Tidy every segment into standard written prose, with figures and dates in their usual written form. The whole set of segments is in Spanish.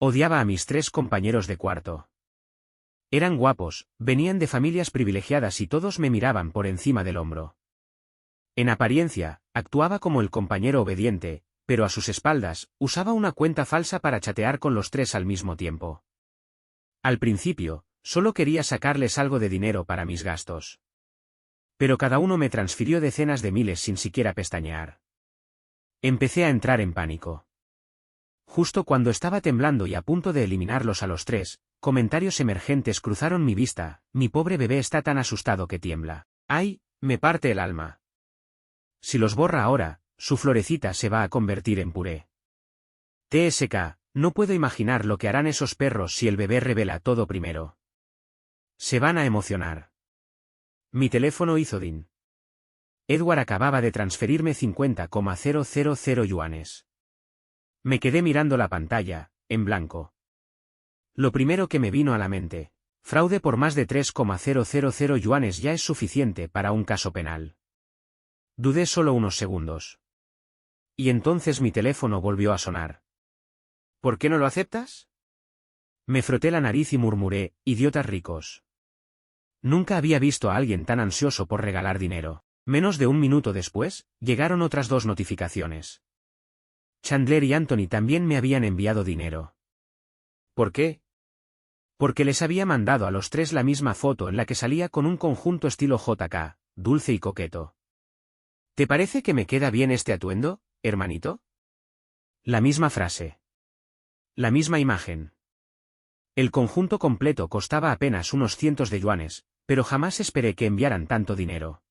Odiaba a mis 3 compañeros de cuarto. Eran guapos, venían de familias privilegiadas y todos me miraban por encima del hombro. En apariencia, actuaba como el compañero obediente, pero a sus espaldas, usaba una cuenta falsa para chatear con los 3 al mismo tiempo. Al principio, solo quería sacarles algo de dinero para mis gastos. Pero cada uno me transfirió decenas de miles sin siquiera pestañear. Empecé a entrar en pánico. Justo cuando estaba temblando y a punto de eliminarlos a los 3, comentarios emergentes cruzaron mi vista: mi pobre bebé está tan asustado que tiembla. ¡Ay, me parte el alma! Si los borra ahora, su florecita se va a convertir en puré. TSK, no puedo imaginar lo que harán esos perros si el bebé revela todo primero. Se van a emocionar. Mi teléfono hizo din. Edward acababa de transferirme 50,000 yuanes. Me quedé mirando la pantalla, en blanco. Lo primero que me vino a la mente: fraude por más de 3,000 yuanes ya es suficiente para un caso penal. Dudé solo unos segundos. Y entonces mi teléfono volvió a sonar. ¿Por qué no lo aceptas? Me froté la nariz y murmuré: idiotas ricos. Nunca había visto a alguien tan ansioso por regalar dinero. Menos de un minuto después, llegaron otras 2 notificaciones. Chandler y Anthony también me habían enviado dinero. ¿Por qué? Porque les había mandado a los 3 la misma foto en la que salía con un conjunto estilo JK, dulce y coqueto. ¿Te parece que me queda bien este atuendo, hermanito? La misma frase. La misma imagen. El conjunto completo costaba apenas unos cientos de yuanes, pero jamás esperé que enviaran tanto dinero.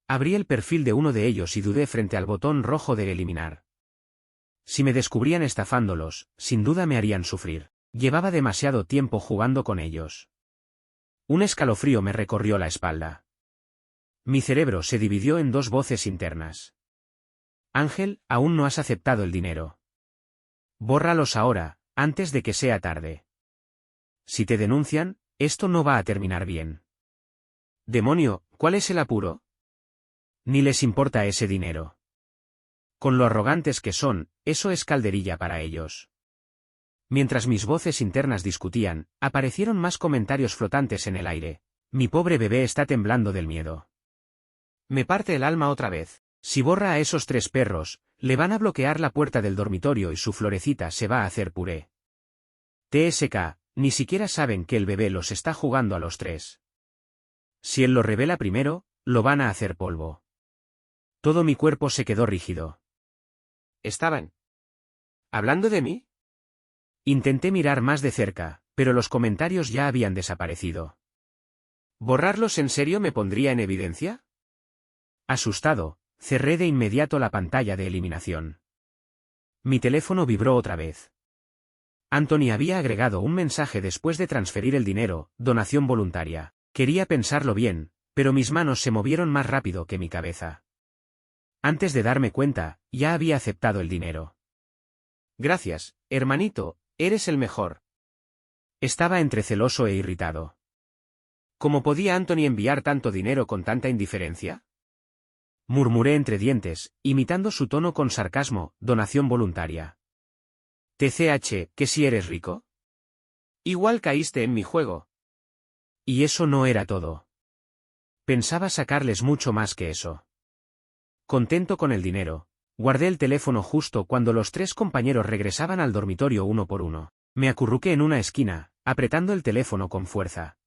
Abrí el perfil de uno de ellos y dudé frente al botón rojo de eliminar. Si me descubrían estafándolos, sin duda me harían sufrir. Llevaba demasiado tiempo jugando con ellos. Un escalofrío me recorrió la espalda. Mi cerebro se dividió en 2 voces internas. Ángel, aún no has aceptado el dinero. Bórralos ahora, antes de que sea tarde. Si te denuncian, esto no va a terminar bien. Demonio, ¿cuál es el apuro? Ni les importa ese dinero. Con lo arrogantes que son, eso es calderilla para ellos. Mientras mis voces internas discutían, aparecieron más comentarios flotantes en el aire. Mi pobre bebé está temblando del miedo. Me parte el alma otra vez. Si borra a esos 3 perros, le van a bloquear la puerta del dormitorio y su florecita se va a hacer puré. TSK, ni siquiera saben que el bebé los está jugando a los 3. Si él lo revela primero, lo van a hacer polvo. Todo mi cuerpo se quedó rígido. ¿Estaban hablando de mí? Intenté mirar más de cerca, pero los comentarios ya habían desaparecido. ¿Borrarlos en serio me pondría en evidencia? Asustado, cerré de inmediato la pantalla de eliminación. Mi teléfono vibró otra vez. Anthony había agregado un mensaje después de transferir el dinero: donación voluntaria. Quería pensarlo bien, pero mis manos se movieron más rápido que mi cabeza. Antes de darme cuenta, ya había aceptado el dinero. Gracias, hermanito, eres el mejor. Estaba entre celoso e irritado. ¿Cómo podía Anthony enviar tanto dinero con tanta indiferencia? Murmuré entre dientes, imitando su tono con sarcasmo: donación voluntaria. TCH, ¿que si eres rico? Igual caíste en mi juego. Y eso no era todo. Pensaba sacarles mucho más que eso. Contento con el dinero, guardé el teléfono justo cuando los 3 compañeros regresaban al dormitorio uno por uno. Me acurruqué en una esquina, apretando el teléfono con fuerza.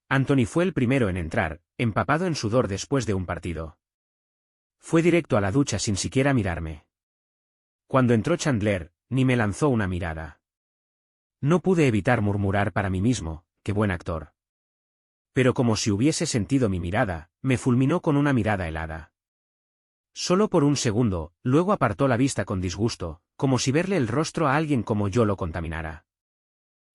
Anthony fue el primero en entrar, empapado en sudor después de un partido. Fue directo a la ducha sin siquiera mirarme. Cuando entró Chandler, ni me lanzó una mirada. No pude evitar murmurar para mí mismo: qué buen actor. Pero como si hubiese sentido mi mirada, me fulminó con una mirada helada. Solo por un segundo, luego apartó la vista con disgusto, como si verle el rostro a alguien como yo lo contaminara.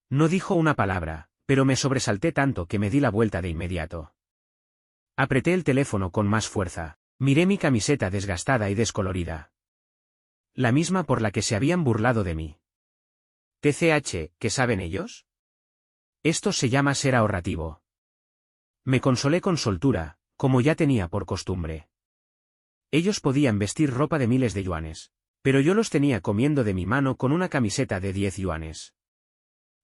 No dijo una palabra, pero me sobresalté tanto que me di la vuelta de inmediato. Apreté el teléfono con más fuerza, miré mi camiseta desgastada y descolorida. La misma por la que se habían burlado de mí. TCH, ¿qué saben ellos? Esto se llama ser ahorrativo. Me consolé con soltura, como ya tenía por costumbre. Ellos podían vestir ropa de miles de yuanes, Pero yo los tenía comiendo de mi mano con una camiseta de 10 yuanes.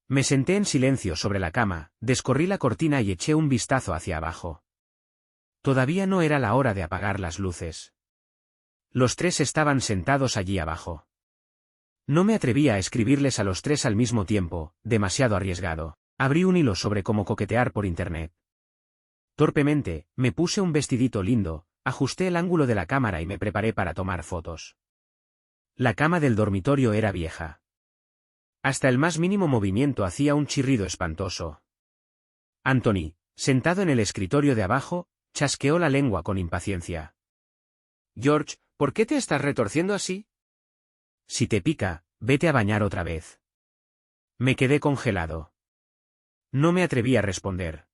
Me senté en silencio sobre la cama, descorrí la cortina y eché un vistazo hacia abajo. Todavía no era la hora de apagar las luces. Los tres estaban sentados allí abajo. No me atrevía a escribirles a los tres al mismo tiempo, demasiado arriesgado. Abrí un hilo sobre cómo coquetear por internet. Torpemente, me puse un vestidito lindo, ajusté el ángulo de la cámara y me preparé para tomar fotos. La cama del dormitorio era vieja. Hasta el más mínimo movimiento hacía un chirrido espantoso. Anthony, sentado en el escritorio de abajo, chasqueó la lengua con impaciencia. George, ¿por qué te estás retorciendo así? Si te pica, vete a bañar otra vez. Me quedé congelado. No me atreví a responder.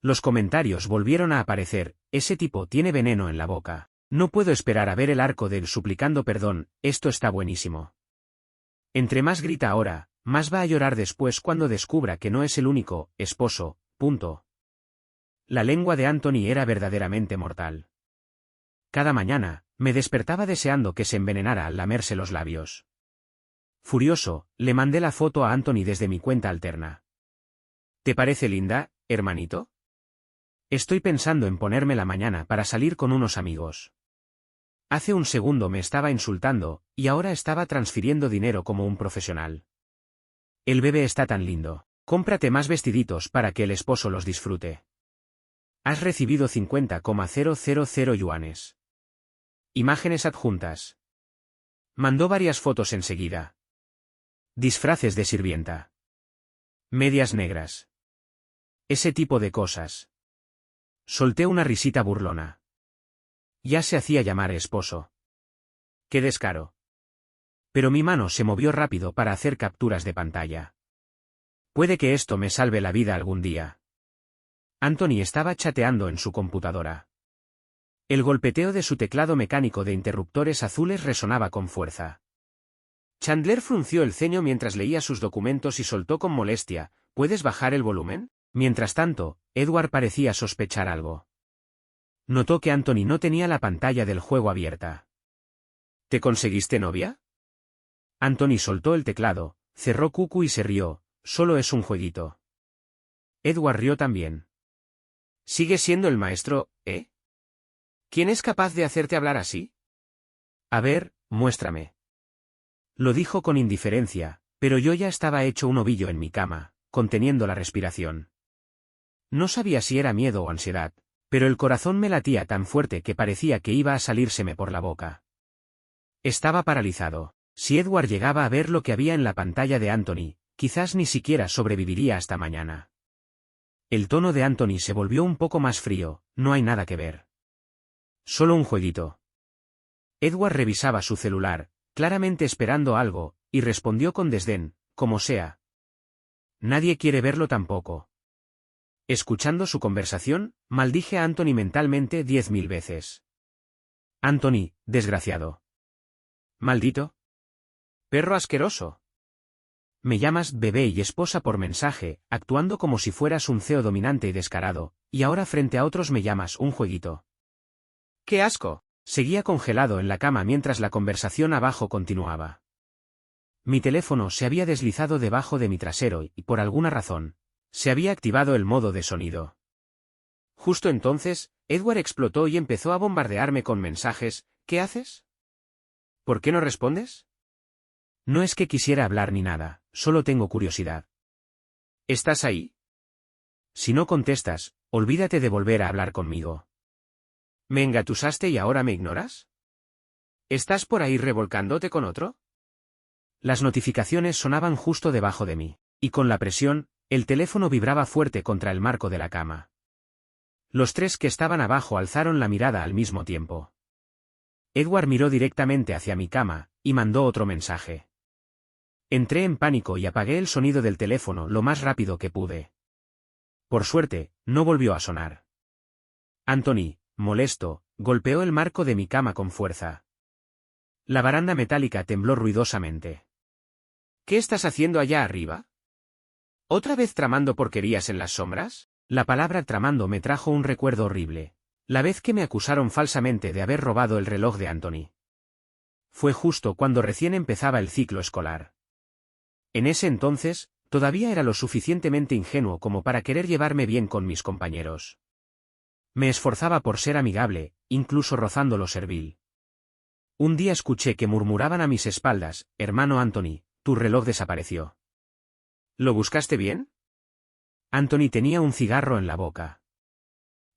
Los comentarios volvieron a aparecer: ese tipo tiene veneno en la boca. No puedo esperar a ver el arco de él suplicando perdón, esto está buenísimo. Entre más grita ahora, más va a llorar después cuando descubra que no es el único esposo. Punto. La lengua de Anthony era verdaderamente mortal. Cada mañana, me despertaba deseando que se envenenara al lamerse los labios. Furioso, le mandé la foto a Anthony desde mi cuenta alterna. ¿Te parece linda, hermanito? Estoy pensando en ponérmela mañana para salir con unos amigos. Hace un segundo me estaba insultando, y ahora estaba transfiriendo dinero como un profesional. El bebé está tan lindo. Cómprate más vestiditos para que el esposo los disfrute. Has recibido 50,000 yuanes. Imágenes adjuntas. Mandó varias fotos enseguida. Disfraces de sirvienta. Medias negras. Ese tipo de cosas. Solté una risita burlona. Ya se hacía llamar esposo. ¡Qué descaro! Pero mi mano se movió rápido para hacer capturas de pantalla. Puede que esto me salve la vida algún día. Anthony estaba chateando en su computadora. El golpeteo de su teclado mecánico de interruptores azules resonaba con fuerza. Chandler frunció el ceño mientras leía sus documentos y soltó con molestia: ¿puedes bajar el volumen? Mientras tanto, Edward parecía sospechar algo. Notó que Anthony no tenía la pantalla del juego abierta. ¿Te conseguiste novia? Anthony soltó el teclado, cerró Cucu y se rió: solo es un jueguito. Edward rió también. ¿Sigue siendo el maestro, eh? ¿Quién es capaz de hacerte hablar así? A ver, muéstrame. Lo dijo con indiferencia, pero yo ya estaba hecho un ovillo en mi cama, conteniendo la respiración. No sabía si era miedo o ansiedad, pero el corazón me latía tan fuerte que parecía que iba a salírseme por la boca. Estaba paralizado. Si Edward llegaba a ver lo que había en la pantalla de Anthony, quizás ni siquiera sobreviviría hasta mañana. El tono de Anthony se volvió un poco más frío: no hay nada que ver. Solo un jueguito. Edward revisaba su celular, claramente esperando algo, y respondió con desdén: como sea. Nadie quiere verlo tampoco. Escuchando su conversación, maldije a Anthony mentalmente 10.000 veces. Anthony, desgraciado. Maldito. Perro asqueroso. Me llamas bebé y esposa por mensaje, actuando como si fueras un CEO dominante y descarado, y ahora frente a otros me llamas un jueguito. ¡Qué asco! Seguía congelado en la cama mientras la conversación abajo continuaba. Mi teléfono se había deslizado debajo de mi trasero y, por alguna razón, se había activado el modo de sonido. Justo entonces, Edward explotó y empezó a bombardearme con mensajes: ¿qué haces? ¿Por qué no respondes? No es que quisiera hablar ni nada, solo tengo curiosidad. ¿Estás ahí? Si no contestas, olvídate de volver a hablar conmigo. ¿Me engatusaste y ahora me ignoras? ¿Estás por ahí revolcándote con otro? Las notificaciones sonaban justo debajo de mí, y con la presión, el teléfono vibraba fuerte contra el marco de la cama. Los tres que estaban abajo alzaron la mirada al mismo tiempo. Edward miró directamente hacia mi cama, y mandó otro mensaje. Entré en pánico y apagué el sonido del teléfono lo más rápido que pude. Por suerte, no volvió a sonar. Anthony, molesto, golpeó el marco de mi cama con fuerza. La baranda metálica tembló ruidosamente. ¿Qué estás haciendo allá arriba? ¿Otra vez tramando porquerías en las sombras? La palabra tramando me trajo un recuerdo horrible. La vez que me acusaron falsamente de haber robado el reloj de Anthony. Fue justo cuando recién empezaba el ciclo escolar. En ese entonces, todavía era lo suficientemente ingenuo como para querer llevarme bien con mis compañeros. Me esforzaba por ser amigable, incluso rozando lo servil. Un día escuché que murmuraban a mis espaldas: «Hermano Anthony, tu reloj desapareció». ¿Lo buscaste bien? Anthony tenía un cigarro en la boca.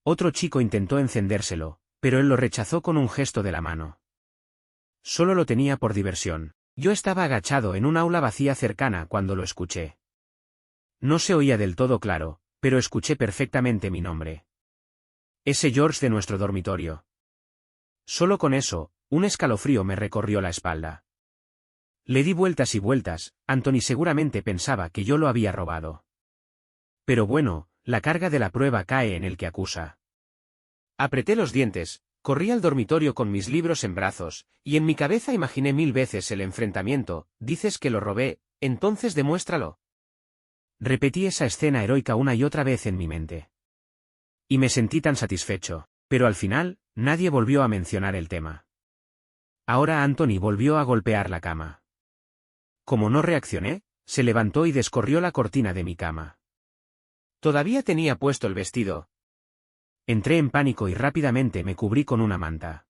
Otro chico intentó encendérselo, pero él lo rechazó con un gesto de la mano. Solo lo tenía por diversión. Yo estaba agachado en un aula vacía cercana cuando lo escuché. No se oía del todo claro, pero escuché perfectamente mi nombre. Ese George de nuestro dormitorio. Solo con eso, un escalofrío me recorrió la espalda. Le di vueltas y vueltas. Anthony seguramente pensaba que yo lo había robado. Pero bueno, la carga de la prueba cae en el que acusa. Apreté los dientes, corrí al dormitorio con mis libros en brazos, y en mi cabeza imaginé 1000 veces el enfrentamiento. Dices que lo robé, entonces demuéstralo. Repetí esa escena heroica una y otra vez en mi mente. Y me sentí tan satisfecho, pero al final, nadie volvió a mencionar el tema. Ahora Anthony volvió a golpear la cama. Como no reaccioné, se levantó y descorrió la cortina de mi cama. Todavía tenía puesto el vestido. Entré en pánico y rápidamente me cubrí con una manta.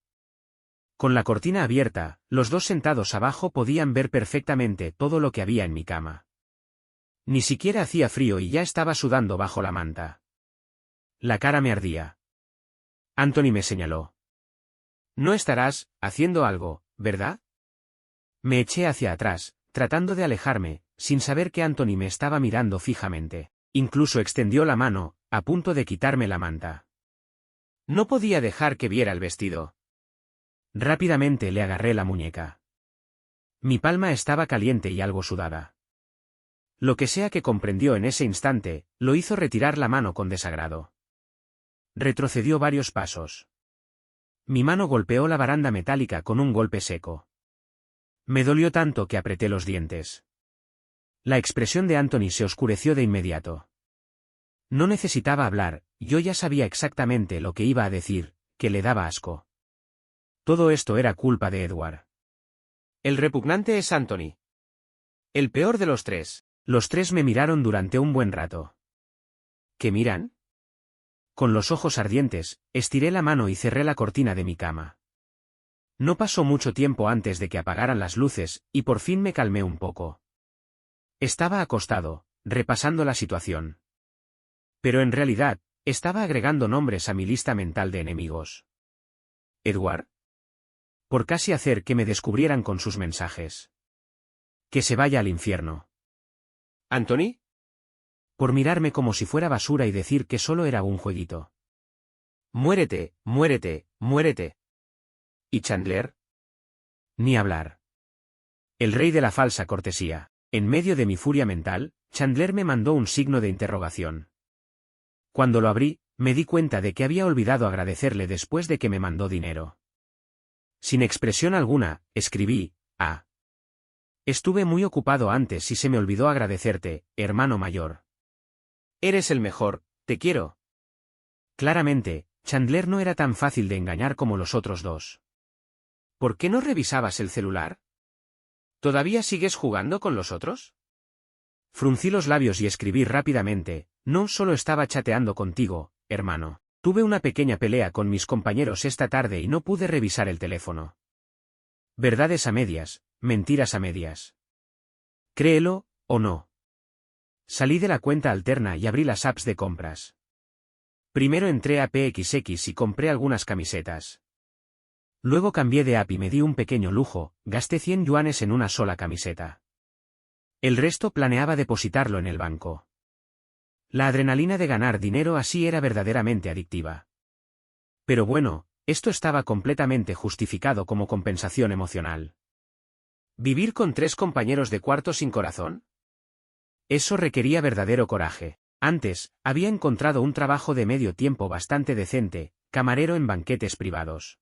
Con la cortina abierta, los dos sentados abajo podían ver perfectamente todo lo que había en mi cama. Ni siquiera hacía frío y ya estaba sudando bajo la manta. La cara me ardía. Anthony me señaló. No estarás haciendo algo, ¿verdad? Me eché hacia atrás, tratando de alejarme, sin saber que Anthony me estaba mirando fijamente. Incluso extendió la mano, a punto de quitarme la manta. No podía dejar que viera el vestido. Rápidamente le agarré la muñeca. Mi palma estaba caliente y algo sudada. Lo que sea que comprendió en ese instante, lo hizo retirar la mano con desagrado. Retrocedió varios pasos. Mi mano golpeó la baranda metálica con un golpe seco. Me dolió tanto que apreté los dientes. La expresión de Anthony se oscureció de inmediato. No necesitaba hablar, yo ya sabía exactamente lo que iba a decir, que le daba asco. Todo esto era culpa de Edward. El repugnante es Anthony. El peor de los tres. Los tres me miraron durante un buen rato. ¿Qué miran? Con los ojos ardientes, estiré la mano y cerré la cortina de mi cama. No pasó mucho tiempo antes de que apagaran las luces, y por fin me calmé un poco. Estaba acostado, repasando la situación. Pero en realidad, estaba agregando nombres a mi lista mental de enemigos. Edward. Por casi hacer que me descubrieran con sus mensajes. Que se vaya al infierno. ¿Anthony? Por mirarme como si fuera basura y decir que solo era un jueguito. Muérete, muérete, muérete. ¿Y Chandler? Ni hablar. El rey de la falsa cortesía. En medio de mi furia mental, Chandler me mandó un signo de interrogación. Cuando lo abrí, me di cuenta de que había olvidado agradecerle después de que me mandó dinero. Sin expresión alguna, escribí: «Ah. Estuve muy ocupado antes y se me olvidó agradecerte, hermano mayor. Eres el mejor, te quiero». Claramente, Chandler no era tan fácil de engañar como los otros dos. ¿Por qué no revisabas el celular? ¿Todavía sigues jugando con los otros? Fruncí los labios y escribí rápidamente: «No solo estaba chateando contigo, hermano. Tuve una pequeña pelea con mis compañeros esta tarde y no pude revisar el teléfono». Verdades a medias, mentiras a medias. Créelo, o no. Salí de la cuenta alterna y abrí las apps de compras. Primero entré a PXX y compré algunas camisetas. Luego cambié de app y me di un pequeño lujo, gasté 100 yuanes en una sola camiseta. El resto planeaba depositarlo en el banco. La adrenalina de ganar dinero así era verdaderamente adictiva. Pero bueno, esto estaba completamente justificado como compensación emocional. ¿Vivir con 3 compañeros de cuarto sin corazón? Eso requería verdadero coraje. Antes, había encontrado un trabajo de medio tiempo bastante decente, camarero en banquetes privados.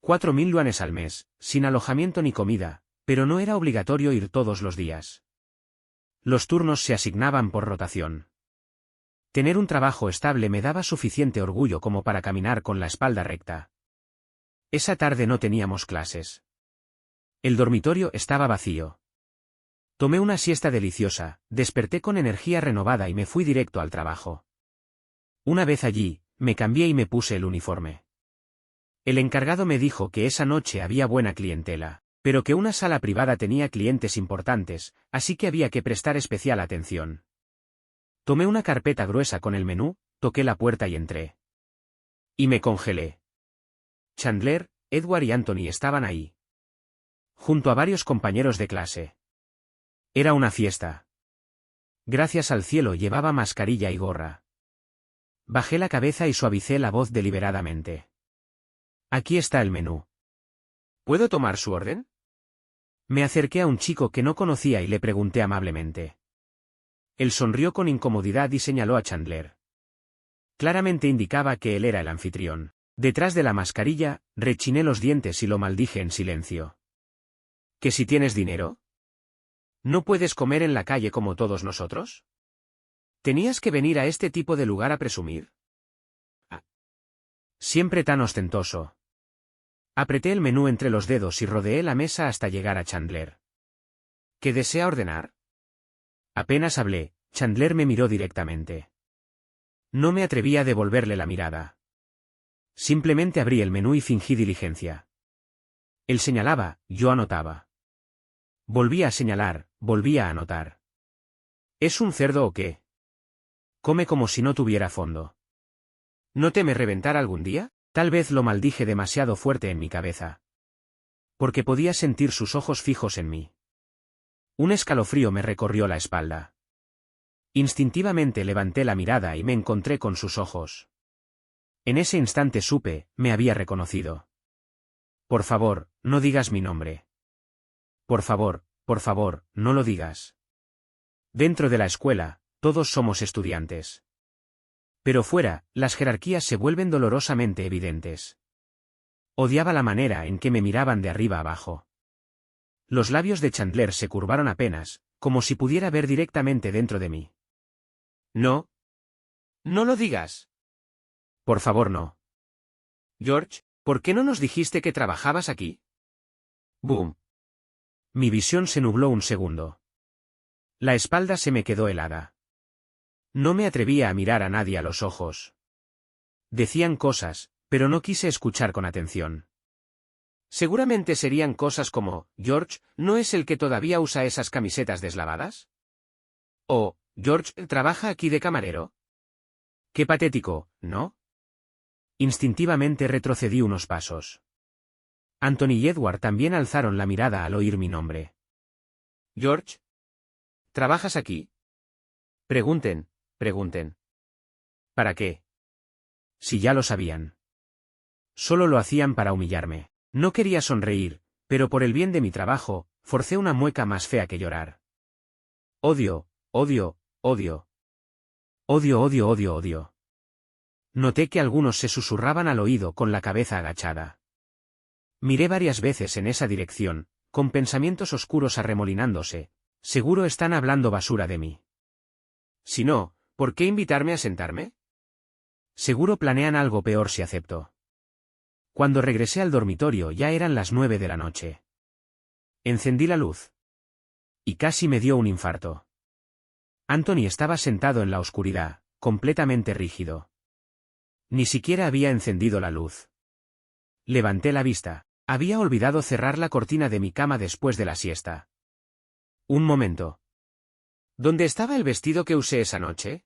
4.000 yuanes al mes, sin alojamiento ni comida, pero no era obligatorio ir todos los días. Los turnos se asignaban por rotación. Tener un trabajo estable me daba suficiente orgullo como para caminar con la espalda recta. Esa tarde no teníamos clases. El dormitorio estaba vacío. Tomé una siesta deliciosa, desperté con energía renovada y me fui directo al trabajo. Una vez allí, me cambié y me puse el uniforme. El encargado me dijo que esa noche había buena clientela, pero que una sala privada tenía clientes importantes, así que había que prestar especial atención. Tomé una carpeta gruesa con el menú, toqué la puerta y entré. Y me congelé. Chandler, Edward y Anthony estaban ahí. Junto a varios compañeros de clase. Era una fiesta. Gracias al cielo llevaba mascarilla y gorra. Bajé la cabeza y suavicé la voz deliberadamente. Aquí está el menú. ¿Puedo tomar su orden? Me acerqué a un chico que no conocía y le pregunté amablemente. Él sonrió con incomodidad y señaló a Chandler. Claramente indicaba que él era el anfitrión. Detrás de la mascarilla, rechiné los dientes y lo maldije en silencio. ¿Que si tienes dinero? ¿No puedes comer en la calle como todos nosotros? ¿Tenías que venir a este tipo de lugar a presumir? Siempre tan ostentoso. Apreté el menú entre los dedos y rodeé la mesa hasta llegar a Chandler. ¿Qué desea ordenar? Apenas hablé, Chandler me miró directamente. No me atreví a devolverle la mirada. Simplemente abrí el menú y fingí diligencia. Él señalaba, yo anotaba. Volvía a señalar, volvía a anotar. ¿Es un cerdo o qué? Come como si no tuviera fondo. ¿No teme reventar algún día? Tal vez lo maldije demasiado fuerte en mi cabeza. Porque podía sentir sus ojos fijos en mí. Un escalofrío me recorrió la espalda. Instintivamente levanté la mirada y me encontré con sus ojos. En ese instante supe, me había reconocido. Por favor, no digas mi nombre. Por favor, no lo digas. Dentro de la escuela, todos somos estudiantes. Pero fuera, las jerarquías se vuelven dolorosamente evidentes. Odiaba la manera en que me miraban de arriba abajo. Los labios de Chandler se curvaron apenas, como si pudiera ver directamente dentro de mí. No. No lo digas. Por favor, no. George, ¿por qué no nos dijiste que trabajabas aquí? Boom. Mi visión se nubló un segundo. La espalda se me quedó helada. No me atrevía a mirar a nadie a los ojos. Decían cosas, pero no quise escuchar con atención. Seguramente serían cosas como, George, ¿no es el que todavía usa esas camisetas deslavadas? O, George, ¿trabaja aquí de camarero? Qué patético, ¿no? Instintivamente retrocedí unos pasos. Anthony y Edward también alzaron la mirada al oír mi nombre. George, ¿trabajas aquí? Pregunten. ¿Para qué? Si ya lo sabían. Solo lo hacían para humillarme. No quería sonreír, pero por el bien de mi trabajo, forcé una mueca más fea que llorar. Odio. Noté que algunos se susurraban al oído con la cabeza agachada. Miré varias veces en esa dirección, con pensamientos oscuros arremolinándose. Seguro están hablando basura de mí. Si no, ¿por qué invitarme a sentarme? Seguro planean algo peor si acepto. Cuando regresé al dormitorio ya eran las 9 de la noche. Encendí la luz. Y casi me dio un infarto. Anthony estaba sentado en la oscuridad, completamente rígido. Ni siquiera había encendido la luz. Levanté la vista. Había olvidado cerrar la cortina de mi cama después de la siesta. Un momento. ¿Dónde estaba el vestido que usé esa noche?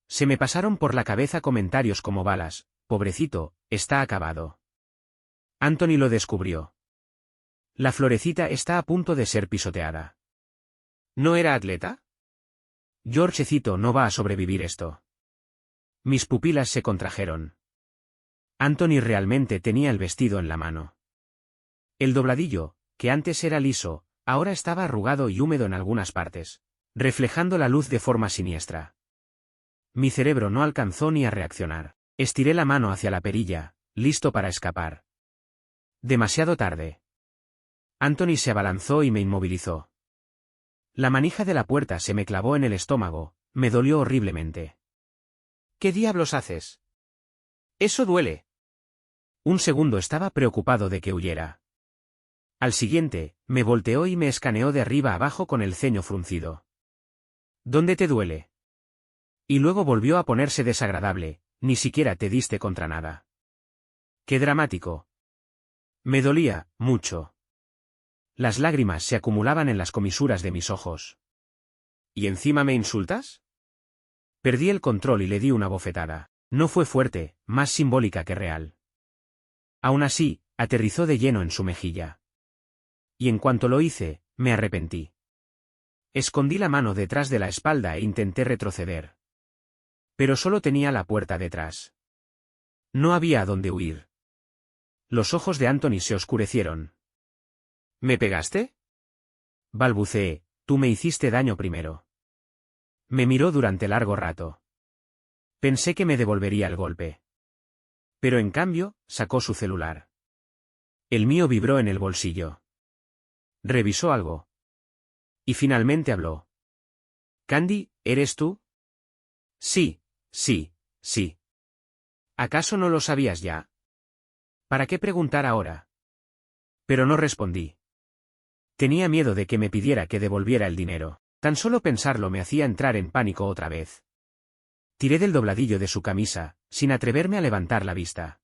Se me pasaron por la cabeza comentarios como balas. Pobrecito, está acabado. Anthony lo descubrió. La florecita está a punto de ser pisoteada. ¿No era atleta? Georgecito no va a sobrevivir esto. Mis pupilas se contrajeron. Anthony realmente tenía el vestido en la mano. El dobladillo, que antes era liso, ahora estaba arrugado y húmedo en algunas partes, reflejando la luz de forma siniestra. Mi cerebro no alcanzó ni a reaccionar. Estiré la mano hacia la perilla, listo para escapar. Demasiado tarde. Anthony se abalanzó y me inmovilizó. La manija de la puerta se me clavó en el estómago, me dolió horriblemente. ¿Qué diablos haces? Eso duele. Un segundo estaba preocupado de que huyera. Al siguiente, me volteó y me escaneó de arriba abajo con el ceño fruncido. ¿Dónde te duele? Y luego volvió a ponerse desagradable, ni siquiera te diste contra nada. ¡Qué dramático! Me dolía, mucho. Las lágrimas se acumulaban en las comisuras de mis ojos. ¿Y encima me insultas? Perdí el control y le di una bofetada. No fue fuerte, más simbólica que real. Aún así, aterrizó de lleno en su mejilla. Y en cuanto lo hice, me arrepentí. Escondí la mano detrás de la espalda e intenté retroceder. Pero solo tenía la puerta detrás. No había a dónde huir. Los ojos de Anthony se oscurecieron. ¿Me pegaste? Balbuceé, tú me hiciste daño primero. Me miró durante largo rato. Pensé que me devolvería el golpe. Pero en cambio, sacó su celular. El mío vibró en el bolsillo. Revisó algo. Y finalmente habló. Candy, ¿eres tú? Sí, sí, sí. ¿Acaso no lo sabías ya? ¿Para qué preguntar ahora? Pero no respondí. Tenía miedo de que me pidiera que devolviera el dinero. Tan solo pensarlo me hacía entrar en pánico otra vez. Tiré del dobladillo de su camisa, sin atreverme a levantar la vista.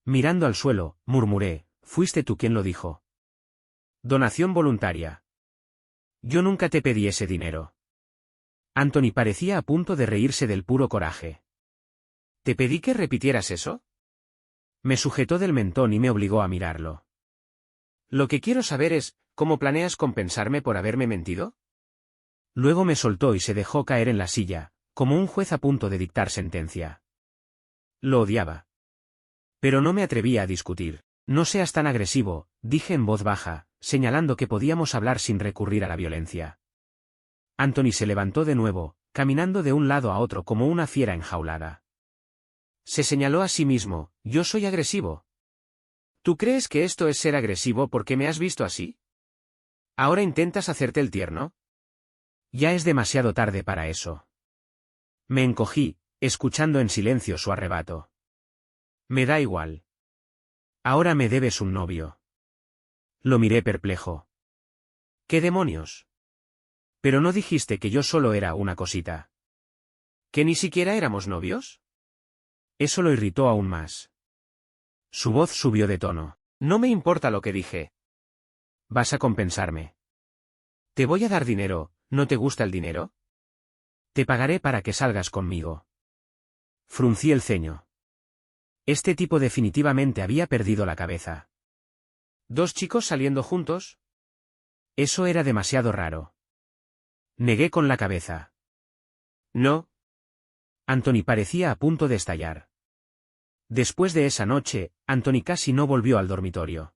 Mirando al suelo, murmuré, ¿fuiste tú quien lo dijo? Donación voluntaria. Yo nunca te pedí ese dinero. Anthony parecía a punto de reírse del puro coraje. ¿Te pedí que repitieras eso? Me sujetó del mentón y me obligó a mirarlo. Lo que quiero saber es, ¿cómo planeas compensarme por haberme mentido? Luego me soltó y se dejó caer en la silla, como un juez a punto de dictar sentencia. Lo odiaba. Pero no me atrevía a discutir. No seas tan agresivo, dije en voz baja, señalando que podíamos hablar sin recurrir a la violencia. Anthony se levantó de nuevo, caminando de un lado a otro como una fiera enjaulada. Se señaló a sí mismo, yo soy agresivo. ¿Tú crees que esto es ser agresivo porque me has visto así? ¿Ahora intentas hacerte el tierno? Ya es demasiado tarde para eso. Me encogí, escuchando en silencio su arrebato. Me da igual. Ahora me debes un novio. Lo miré perplejo. ¿Qué demonios? Pero no dijiste que yo solo era una cosita. ¿Que ni siquiera éramos novios? Eso lo irritó aún más. Su voz subió de tono. No me importa lo que dije. Vas a compensarme. Te voy a dar dinero, ¿no te gusta el dinero? Te pagaré para que salgas conmigo. Fruncí el ceño. Este tipo definitivamente había perdido la cabeza. ¿Dos chicos saliendo juntos? Eso era demasiado raro. Negué con la cabeza. No. Anthony parecía a punto de estallar. Después de esa noche, Anthony casi no volvió al dormitorio.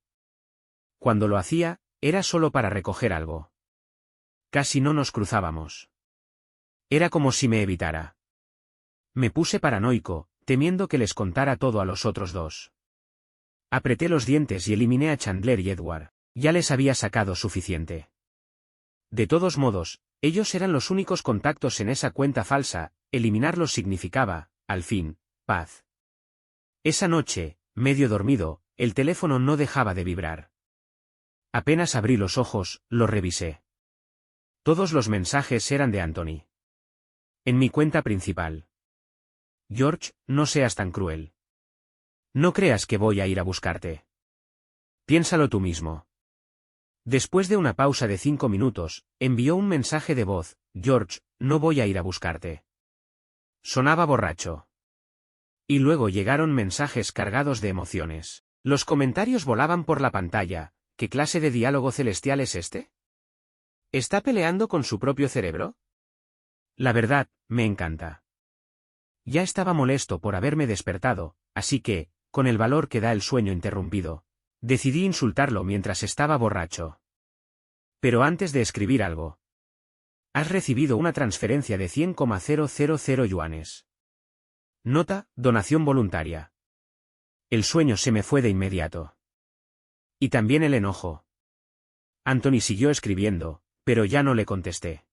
Cuando lo hacía, era solo para recoger algo. Casi no nos cruzábamos. Era como si me evitara. Me puse paranoico, temiendo que les contara todo a los otros dos. Apreté los dientes y eliminé a Chandler y Edward. Ya les había sacado suficiente. De todos modos, ellos eran los únicos contactos en esa cuenta falsa, eliminarlos significaba, al fin, paz. Esa noche, medio dormido, el teléfono no dejaba de vibrar. Apenas abrí los ojos, lo revisé. Todos los mensajes eran de Anthony. En mi cuenta principal. George, no seas tan cruel. No creas que voy a ir a buscarte. Piénsalo tú mismo. Después de una pausa de 5 minutos, envió un mensaje de voz, George, no voy a ir a buscarte. Sonaba borracho. Y luego llegaron mensajes cargados de emociones. Los comentarios volaban por la pantalla. ¿Qué clase de diálogo celestial es este? ¿Está peleando con su propio cerebro? La verdad, me encanta. Ya estaba molesto por haberme despertado, así que, con el valor que da el sueño interrumpido, decidí insultarlo mientras estaba borracho. Pero antes de escribir algo. Has recibido una transferencia de 100,000 yuanes. Nota, donación voluntaria. El sueño se me fue de inmediato. Y también el enojo. Anthony siguió escribiendo, pero ya no le contesté.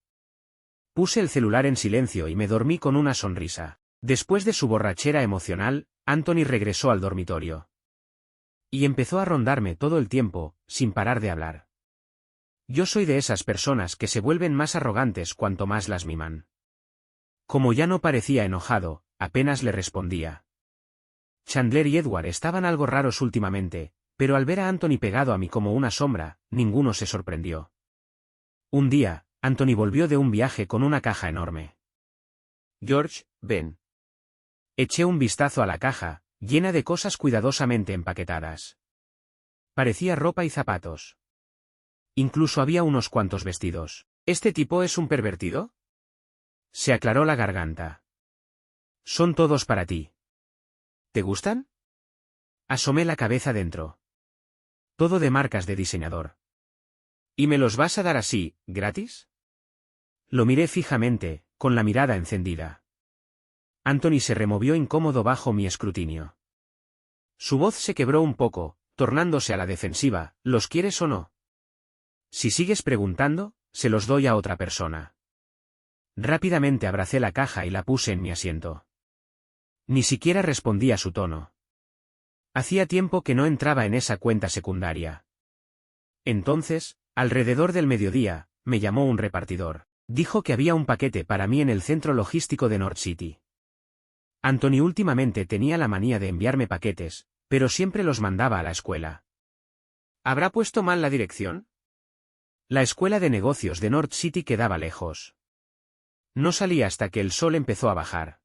Puse el celular en silencio y me dormí con una sonrisa. Después de su borrachera emocional, Anthony regresó al dormitorio. Y empezó a rondarme todo el tiempo, sin parar de hablar. Yo soy de esas personas que se vuelven más arrogantes cuanto más las miman. Como ya no parecía enojado, apenas le respondía. Chandler y Edward estaban algo raros últimamente, pero al ver a Anthony pegado a mí como una sombra, ninguno se sorprendió. Un día, Anthony volvió de un viaje con una caja enorme. George, ven. Eché un vistazo a la caja, llena de cosas cuidadosamente empaquetadas. Parecía ropa y zapatos. Incluso había unos cuantos vestidos. ¿Este tipo es un pervertido? Se aclaró la garganta. Son todos para ti. ¿Te gustan? Asomé la cabeza dentro. Todo de marcas de diseñador. ¿Y me los vas a dar así, gratis? Lo miré fijamente, con la mirada encendida. Anthony se removió incómodo bajo mi escrutinio. Su voz se quebró un poco, tornándose a la defensiva. ¿Los quieres o no? Si sigues preguntando, se los doy a otra persona. Rápidamente abracé la caja y la puse en mi asiento. Ni siquiera respondí a su tono. Hacía tiempo que no entraba en esa cuenta secundaria. Entonces, alrededor del mediodía, me llamó un repartidor. Dijo que había un paquete para mí en el centro logístico de North City. Anthony últimamente tenía la manía de enviarme paquetes, pero siempre los mandaba a la escuela. ¿Habrá puesto mal la dirección? La escuela de negocios de North City quedaba lejos. No salí hasta que el sol empezó a bajar.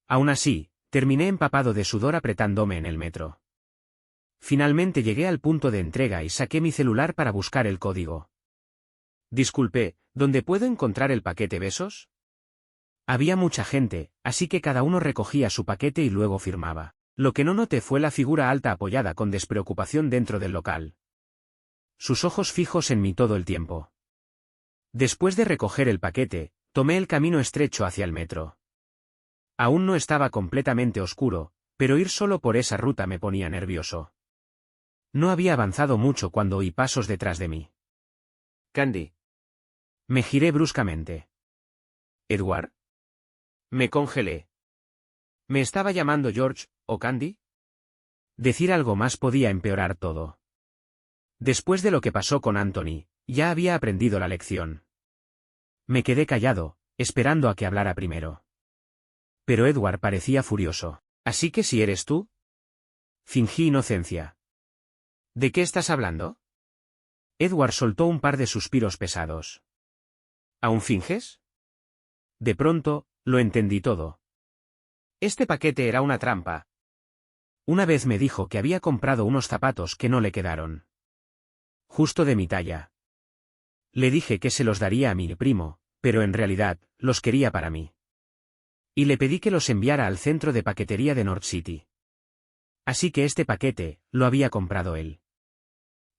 Aún así, terminé empapado de sudor apretándome en el metro. Finalmente llegué al punto de entrega y saqué mi celular para buscar el código. Disculpe, ¿dónde puedo encontrar el paquete Besos? Había mucha gente, así que cada uno recogía su paquete y luego firmaba. Lo que no noté fue la figura alta apoyada con despreocupación dentro del local. Sus ojos fijos en mí todo el tiempo. Después de recoger el paquete, tomé el camino estrecho hacia el metro. Aún no estaba completamente oscuro, pero ir solo por esa ruta me ponía nervioso. No había avanzado mucho cuando oí pasos detrás de mí. Candy. Me giré bruscamente. ¿Edward? Me congelé. ¿Me estaba llamando George, o Candy? Decir algo más podía empeorar todo. Después de lo que pasó con Anthony, ya había aprendido la lección. Me quedé callado, esperando a que hablara primero. Pero Edward parecía furioso. ¿Así que si eres tú? Fingí inocencia. ¿De qué estás hablando? Edward soltó un par de suspiros pesados. ¿Aún finges? De pronto, lo entendí todo. Este paquete era una trampa. Una vez me dijo que había comprado unos zapatos que no le quedaron. Justo de mi talla. Le dije que se los daría a mi primo, pero en realidad, los quería para mí. Y le pedí que los enviara al centro de paquetería de North City. Así que este paquete, lo había comprado él.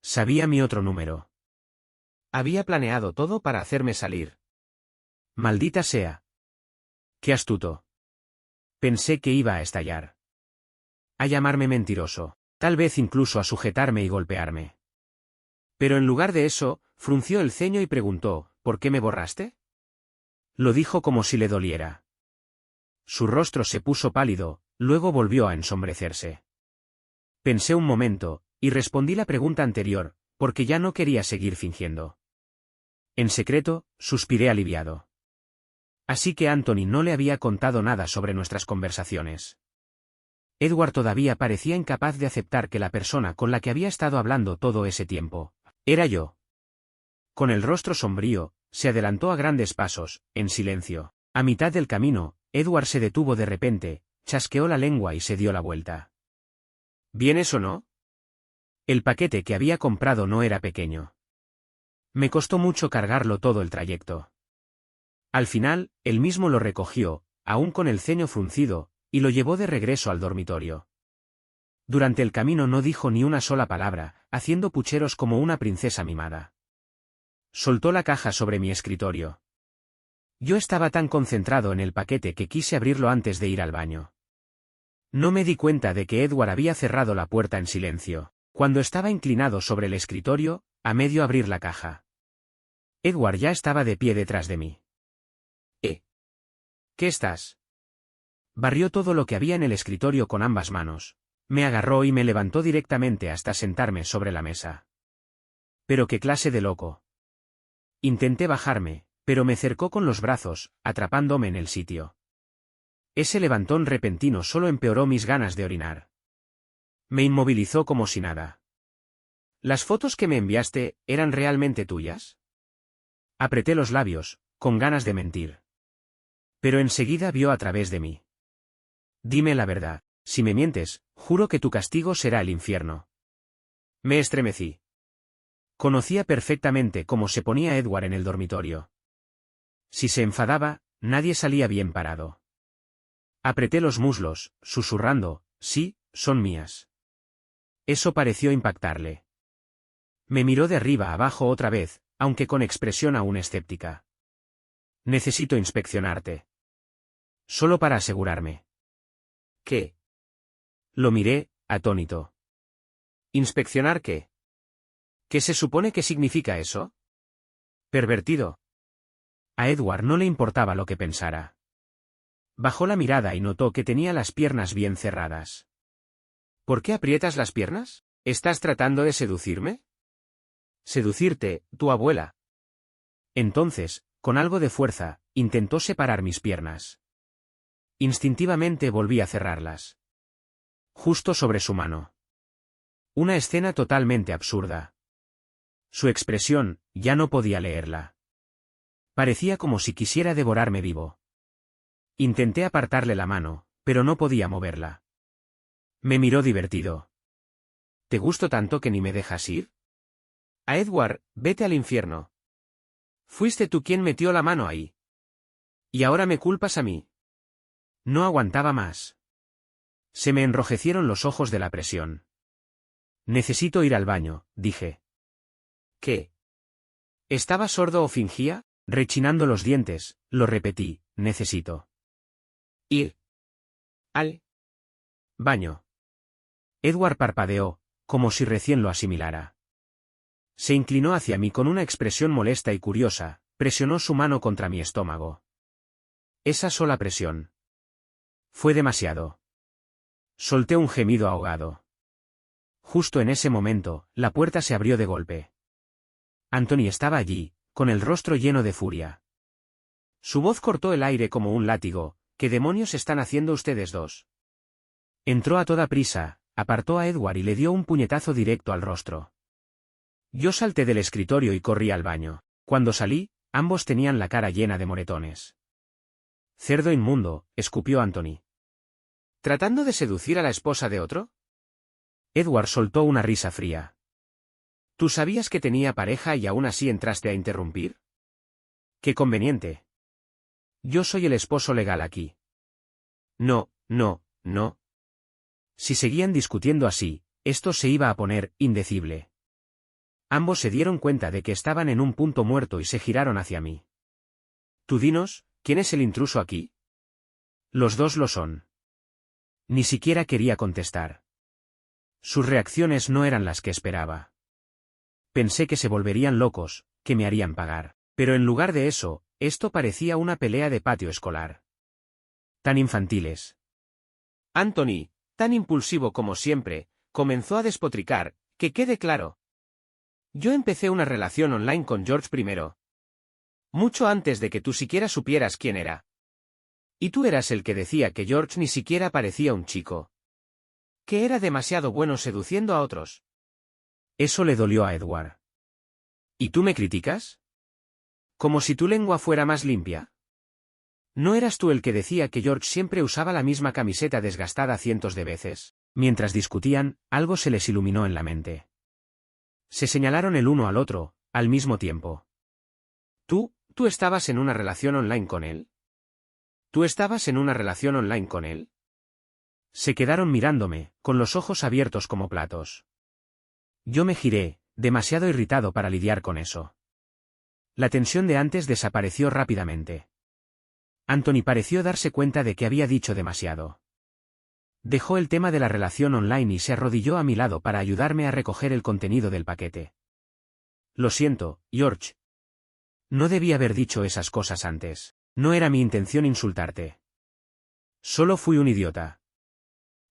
Sabía mi otro número. Había planeado todo para hacerme salir. Maldita sea. Qué astuto. Pensé que iba a estallar. A llamarme mentiroso, tal vez incluso a sujetarme y golpearme. Pero en lugar de eso, frunció el ceño y preguntó, ¿por qué me borraste? Lo dijo como si le doliera. Su rostro se puso pálido, luego volvió a ensombrecerse. Pensé un momento, y respondí la pregunta anterior, porque ya no quería seguir fingiendo. En secreto, suspiré aliviado. Así que Anthony no le había contado nada sobre nuestras conversaciones. Edward todavía parecía incapaz de aceptar que la persona con la que había estado hablando todo ese tiempo, era yo. Con el rostro sombrío, se adelantó a grandes pasos, en silencio. A mitad del camino, Edward se detuvo de repente, chasqueó la lengua y se dio la vuelta. ¿Vienes o no? El paquete que había comprado no era pequeño. Me costó mucho cargarlo todo el trayecto. Al final, él mismo lo recogió, aún con el ceño fruncido, y lo llevó de regreso al dormitorio. Durante el camino no dijo ni una sola palabra, haciendo pucheros como una princesa mimada. Soltó la caja sobre mi escritorio. Yo estaba tan concentrado en el paquete que quise abrirlo antes de ir al baño. No me di cuenta de que Edward había cerrado la puerta en silencio, cuando estaba inclinado sobre el escritorio, a medio abrir la caja. Edward ya estaba de pie detrás de mí. ¿Qué estás? Barrió todo lo que había en el escritorio con ambas manos. Me agarró y me levantó directamente hasta sentarme sobre la mesa. ¿Pero qué clase de loco? Intenté bajarme, pero me cercó con los brazos, atrapándome en el sitio. Ese levantón repentino solo empeoró mis ganas de orinar. Me inmovilizó como si nada. ¿Las fotos que me enviaste eran realmente tuyas? Apreté los labios, con ganas de mentir. Pero enseguida vio a través de mí. Dime la verdad, si me mientes, juro que tu castigo será el infierno. Me estremecí. Conocía perfectamente cómo se ponía Edward en el dormitorio. Si se enfadaba, nadie salía bien parado. Apreté los muslos, susurrando, sí, son mías. Eso pareció impactarle. Me miró de arriba a abajo otra vez, aunque con expresión aún escéptica. Necesito inspeccionarte. Solo para asegurarme. ¿Qué? Lo miré, atónito. ¿Inspeccionar qué? ¿Qué se supone que significa eso? Pervertido. A Edward no le importaba lo que pensara. Bajó la mirada y notó que tenía las piernas bien cerradas. ¿Por qué aprietas las piernas? ¿Estás tratando de seducirme? Seducirte, tu abuela. Entonces, con algo de fuerza, intentó separar mis piernas. Instintivamente volví a cerrarlas. Justo sobre su mano. Una escena totalmente absurda. Su expresión, ya no podía leerla. Parecía como si quisiera devorarme vivo. Intenté apartarle la mano, pero no podía moverla. Me miró divertido. ¿Te gusto tanto que ni me dejas ir? A Edward, vete al infierno. Fuiste tú quien metió la mano ahí. Y ahora me culpas a mí. No aguantaba más. Se me enrojecieron los ojos de la presión. Necesito ir al baño, dije. ¿Qué? ¿Estaba sordo o fingía? Rechinando los dientes, lo repetí, necesito ir al baño. Edward parpadeó, como si recién lo asimilara. Se inclinó hacia mí con una expresión molesta y curiosa, presionó su mano contra mi estómago. Esa sola presión. Fue demasiado. Solté un gemido ahogado. Justo en ese momento, la puerta se abrió de golpe. Anthony estaba allí, con el rostro lleno de furia. Su voz cortó el aire como un látigo. ¿Qué demonios están haciendo ustedes dos? Entró a toda prisa, apartó a Edward y le dio un puñetazo directo al rostro. Yo salté del escritorio y corrí al baño. Cuando salí, ambos tenían la cara llena de moretones. Cerdo inmundo, escupió Anthony. ¿Tratando de seducir a la esposa de otro? Edward soltó una risa fría. ¿Tú sabías que tenía pareja y aún así entraste a interrumpir? ¡Qué conveniente! Yo soy el esposo legal aquí. No, no, no. Si seguían discutiendo así, esto se iba a poner indecible. Ambos se dieron cuenta de que estaban en un punto muerto y se giraron hacia mí. Tú dinos, ¿quién es el intruso aquí? Los dos lo son. Ni siquiera quería contestar. Sus reacciones no eran las que esperaba. Pensé que se volverían locos, que me harían pagar, pero en lugar de eso, esto parecía una pelea de patio escolar. Tan infantiles. Anthony, tan impulsivo como siempre, comenzó a despotricar, que quede claro. Yo empecé una relación online con George primero. Mucho antes de que tú siquiera supieras quién era. Y tú eras el que decía que George ni siquiera parecía un chico. Que era demasiado bueno seduciendo a otros. Eso le dolió a Edward. ¿Y tú me criticas? ¿Como si tu lengua fuera más limpia? ¿No eras tú el que decía que George siempre usaba la misma camiseta desgastada cientos de veces? Mientras discutían, algo se les iluminó en la mente. Se señalaron el uno al otro, al mismo tiempo. ¿Tú estabas en una relación online con él? ¿Tú estabas en una relación online con él? Se quedaron mirándome, con los ojos abiertos como platos. Yo me giré, demasiado irritado para lidiar con eso. La tensión de antes desapareció rápidamente. Anthony pareció darse cuenta de que había dicho demasiado. Dejó el tema de la relación online y se arrodilló a mi lado para ayudarme a recoger el contenido del paquete. Lo siento, George. No debí haber dicho esas cosas antes. No era mi intención insultarte. Solo fui un idiota.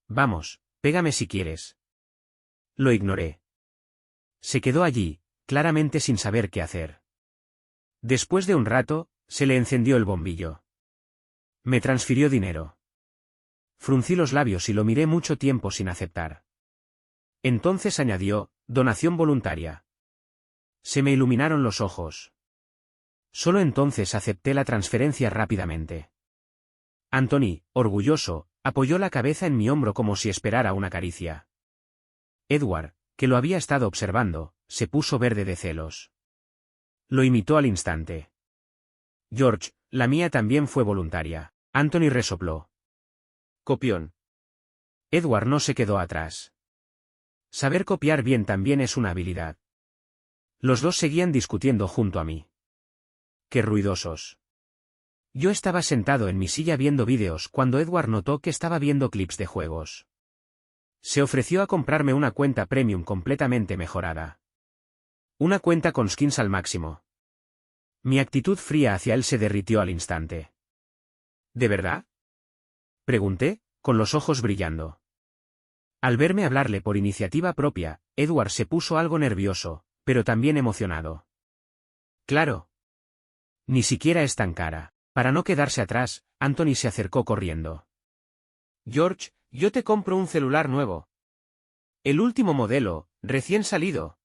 Vamos, Pégame si quieres. Lo ignoré. Se quedó allí, claramente sin saber qué hacer. Después de un rato, se le encendió el bombillo. Me transfirió dinero. Fruncí los labios y lo miré mucho tiempo sin aceptar. Entonces añadió, donación voluntaria. Se me iluminaron los ojos. Solo entonces acepté la transferencia rápidamente. Anthony, orgulloso, apoyó la cabeza en mi hombro como si esperara una caricia. Edward, que lo había estado observando, se puso verde de celos. Lo imitó al instante. George, la mía también fue voluntaria. Anthony resopló. Copión. Edward no se quedó atrás. Saber copiar bien también es una habilidad. Los dos seguían discutiendo junto a mí. ¡Qué ruidosos! Yo estaba sentado en mi silla viendo vídeos cuando Edward notó que estaba viendo clips de juegos. Se ofreció a comprarme una cuenta premium completamente mejorada. Una cuenta con skins al máximo. Mi actitud fría hacia él se derritió al instante. ¿De verdad? Pregunté, con los ojos brillando. Al verme hablarle por iniciativa propia, Edward se puso algo nervioso, pero también emocionado. Claro. Ni siquiera es tan cara. Para no quedarse atrás, Anthony se acercó corriendo. George, yo te compro un celular nuevo. El último modelo, recién salido.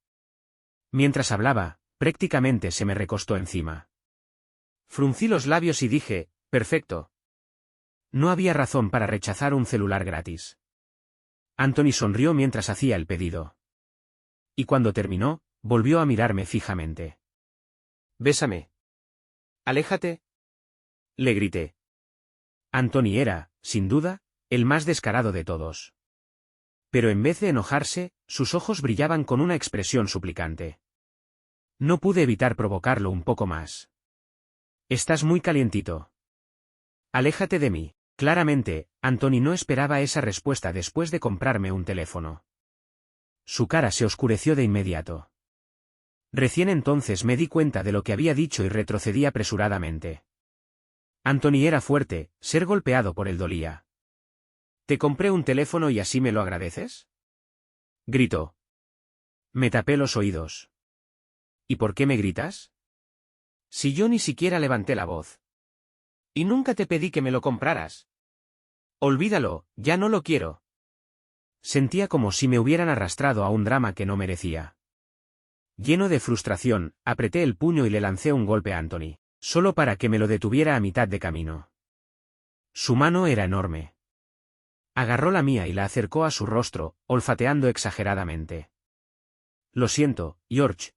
Mientras hablaba, prácticamente se me recostó encima. Fruncí los labios y dije, perfecto. No había razón para rechazar un celular gratis. Anthony sonrió mientras hacía el pedido. Y cuando terminó, volvió a mirarme fijamente. Bésame. Aléjate. Le grité. Anthony era, sin duda, el más descarado de todos. Pero en vez de enojarse, sus ojos brillaban con una expresión suplicante. No pude evitar provocarlo un poco más. Estás muy calientito. Aléjate de mí. Claramente, Anthony no esperaba esa respuesta después de comprarme un teléfono. Su cara se oscureció de inmediato. Recién entonces me di cuenta de lo que había dicho y retrocedí apresuradamente. Anthony era fuerte, ser golpeado por él dolía. ¿Te compré un teléfono y así me lo agradeces? Gritó. Me tapé los oídos. ¿Y por qué me gritas? Si yo ni siquiera levanté la voz. Y nunca te pedí que me lo compraras. Olvídalo, ya no lo quiero. Sentía como si me hubieran arrastrado a un drama que no merecía. Lleno de frustración, apreté el puño y le lancé un golpe a Anthony, solo para que me lo detuviera a mitad de camino. Su mano era enorme. Agarró la mía y la acercó a su rostro, olfateando exageradamente. Lo siento, George.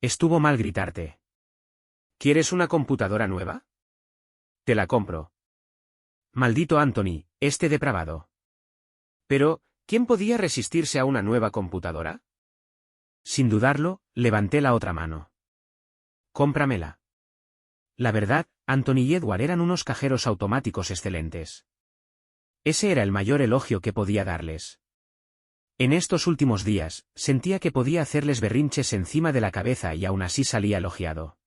Estuvo mal gritarte. ¿Quieres una computadora nueva? Te la compro. Maldito Anthony, este depravado. Pero, ¿quién podía resistirse a una nueva computadora? Sin dudarlo, levanté la otra mano. Cómpramela. La verdad, Anthony y Edward eran unos cajeros automáticos excelentes. Ese era el mayor elogio que podía darles. En estos últimos días, sentía que podía hacerles berrinches encima de la cabeza y aún así salía elogiado.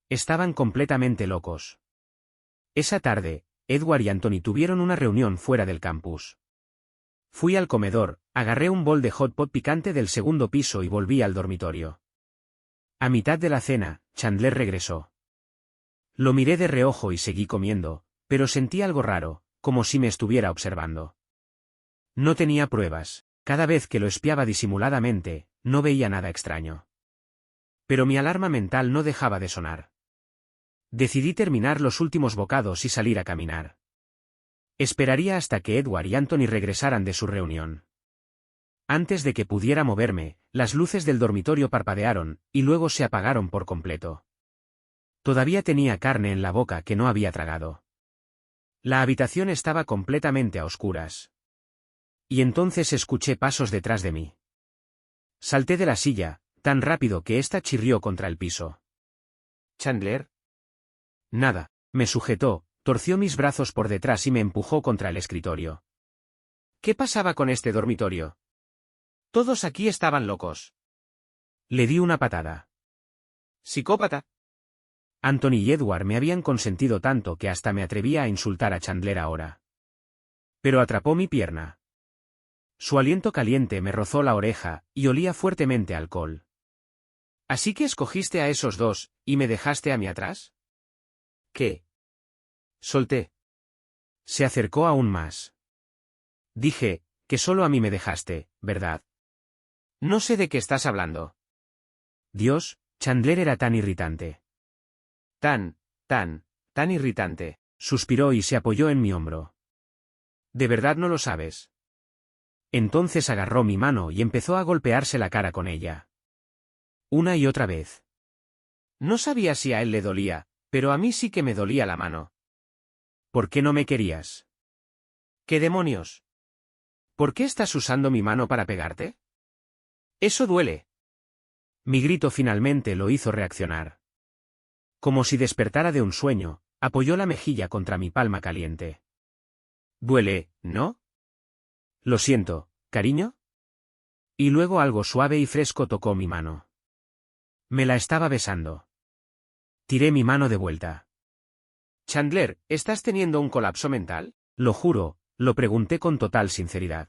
Estaban completamente locos. Esa tarde, Edward y Anthony tuvieron una reunión fuera del campus. Fui al comedor, agarré un bol de hot pot picante del segundo piso y volví al dormitorio. A mitad de la cena, Chandler regresó. Lo miré de reojo y seguí comiendo, pero sentí algo raro, como si me estuviera observando. No tenía pruebas, cada vez que lo espiaba disimuladamente, no veía nada extraño. Pero mi alarma mental no dejaba de sonar. Decidí terminar los últimos bocados y salir a caminar. Esperaría hasta que Edward y Anthony regresaran de su reunión. Antes de que pudiera moverme, las luces del dormitorio parpadearon, y luego se apagaron por completo. Todavía tenía carne en la boca que no había tragado. La habitación estaba completamente a oscuras. Y entonces escuché pasos detrás de mí. Salté de la silla, tan rápido que ésta chirrió contra el piso. ¿Chandler? Nada, me sujetó, torció mis brazos por detrás y me empujó contra el escritorio. ¿Qué pasaba con este dormitorio? Todos aquí estaban locos. Le di una patada. ¿Psicópata? Anthony y Edward me habían consentido tanto que hasta me atrevía a insultar a Chandler ahora. Pero atrapó mi pierna. Su aliento caliente me rozó la oreja, y olía fuertemente a alcohol. ¿Así que escogiste a esos dos, y me dejaste a mí atrás? ¿Qué? Solté. Se acercó aún más. Dije, que solo a mí me dejaste, ¿verdad? No sé de qué estás hablando. Dios, Chandler era tan irritante. Tan irritante. Suspiró y se apoyó en mi hombro. ¿De verdad no lo sabes? Entonces agarró mi mano y empezó a golpearse la cara con ella. Una y otra vez. No sabía si a él le dolía, pero a mí sí que me dolía la mano. ¿Por qué no me querías? ¿Qué demonios? ¿Por qué estás usando mi mano para pegarte? Eso duele. Mi grito finalmente lo hizo reaccionar. Como si despertara de un sueño, apoyó la mejilla contra mi palma caliente. Duele, ¿no? Lo siento, cariño. Y luego algo suave y fresco tocó mi mano. Me la estaba besando. Tiré mi mano de vuelta. Chandler, ¿estás teniendo un colapso mental? Lo juro, lo pregunté con total sinceridad.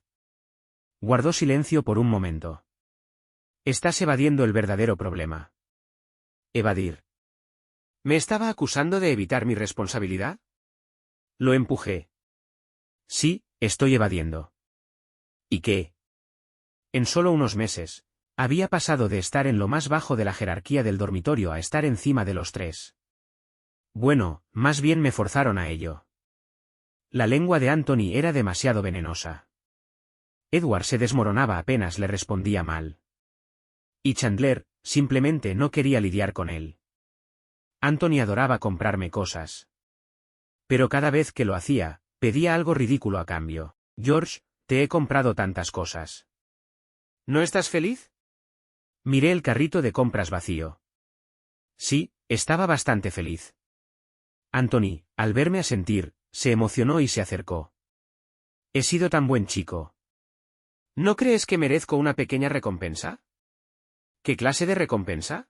Guardó silencio por un momento. Estás evadiendo el verdadero problema. Evadir. ¿Me estaba acusando de evitar mi responsabilidad? Lo empujé. Sí, estoy evadiendo. ¿Y qué? En solo unos meses, había pasado de estar en lo más bajo de la jerarquía del dormitorio a estar encima de los tres. Bueno, más bien me forzaron a ello. La lengua de Anthony era demasiado venenosa. Edward se desmoronaba apenas le respondía mal. Y Chandler, simplemente no quería lidiar con él. Anthony adoraba comprarme cosas. Pero cada vez que lo hacía, pedía algo ridículo a cambio. George, te he comprado tantas cosas. ¿No estás feliz? Miré el carrito de compras vacío. Sí, estaba bastante feliz. Anthony, al verme asentir, se emocionó y se acercó. He sido tan buen chico. ¿No crees que merezco una pequeña recompensa? ¿Qué clase de recompensa?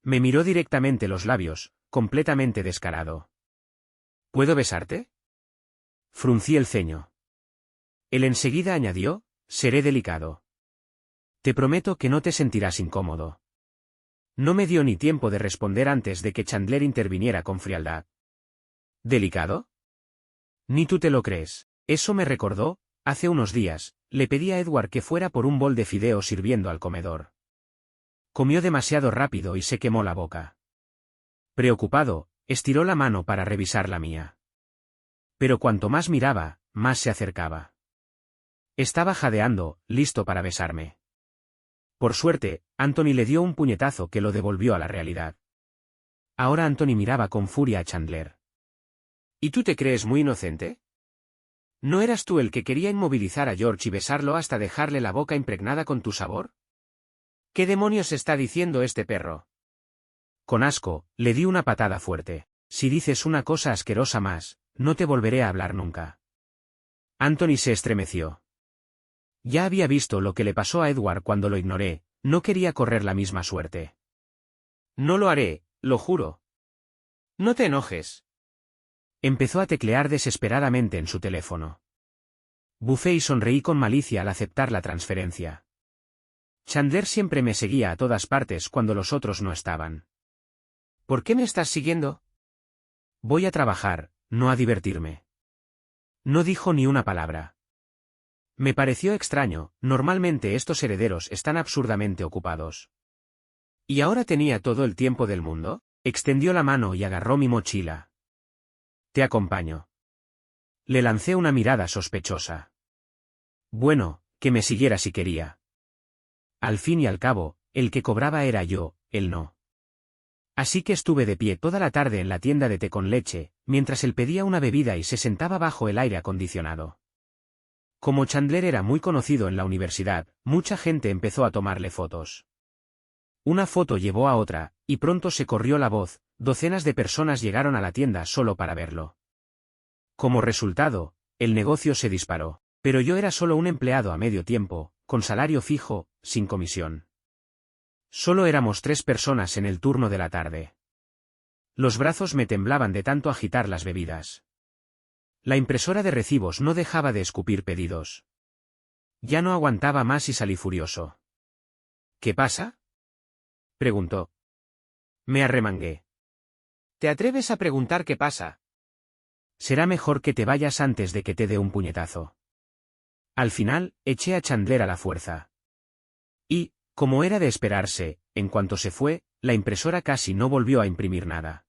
Me miró directamente los labios, completamente descarado. ¿Puedo besarte? Fruncí el ceño. Él enseguida añadió, seré delicado. Te prometo que no te sentirás incómodo. No me dio ni tiempo de responder antes de que Chandler interviniera con frialdad. ¿Delicado? Ni tú te lo crees. Eso me recordó, hace unos días, le pedí a Edward que fuera por un bol de fideos sirviendo al comedor. Comió demasiado rápido y se quemó la boca. Preocupado, estiró la mano para revisar la mía. Pero cuanto más miraba, más se acercaba. Estaba jadeando, listo para besarme. Por suerte, Anthony le dio un puñetazo que lo devolvió a la realidad. Ahora Anthony miraba con furia a Chandler. ¿Y tú te crees muy inocente? ¿No eras tú el que quería inmovilizar a George y besarlo hasta dejarle la boca impregnada con tu sabor? ¿Qué demonios está diciendo este perro? Con asco, le di una patada fuerte. Si dices una cosa asquerosa más, no te volveré a hablar nunca. Anthony se estremeció. Ya había visto lo que le pasó a Edward cuando lo ignoré, no quería correr la misma suerte. No lo haré, lo juro. No te enojes. Empezó a teclear desesperadamente en su teléfono. Bufé y sonreí con malicia al aceptar la transferencia. Chandler siempre me seguía a todas partes cuando los otros no estaban. ¿Por qué me estás siguiendo? Voy a trabajar, no a divertirme. No dijo ni una palabra. Me pareció extraño, normalmente estos herederos están absurdamente ocupados. ¿Y ahora tenía todo el tiempo del mundo? Extendió la mano y agarró mi mochila. Te acompaño. Le lancé una mirada sospechosa. Bueno, que me siguiera si quería. Al fin y al cabo, el que cobraba era yo, él no. Así que estuve de pie toda la tarde en la tienda de té con leche, mientras él pedía una bebida y se sentaba bajo el aire acondicionado. Como Chandler era muy conocido en la universidad, mucha gente empezó a tomarle fotos. Una foto llevó a otra, y pronto se corrió la voz, docenas de personas llegaron a la tienda solo para verlo. Como resultado, el negocio se disparó, pero yo era solo un empleado a medio tiempo, con salario fijo, sin comisión. Solo éramos 3 personas en el turno de la tarde. Los brazos me temblaban de tanto agitar las bebidas. La impresora de recibos no dejaba de escupir pedidos. Ya no aguantaba más y salí furioso. ¿Qué pasa?, preguntó. Me arremangué. ¿Te atreves a preguntar qué pasa? Será mejor que te vayas antes de que te dé un puñetazo. Al final, eché a Chandler a la fuerza. Y, como era de esperarse, en cuanto se fue, la impresora casi no volvió a imprimir nada.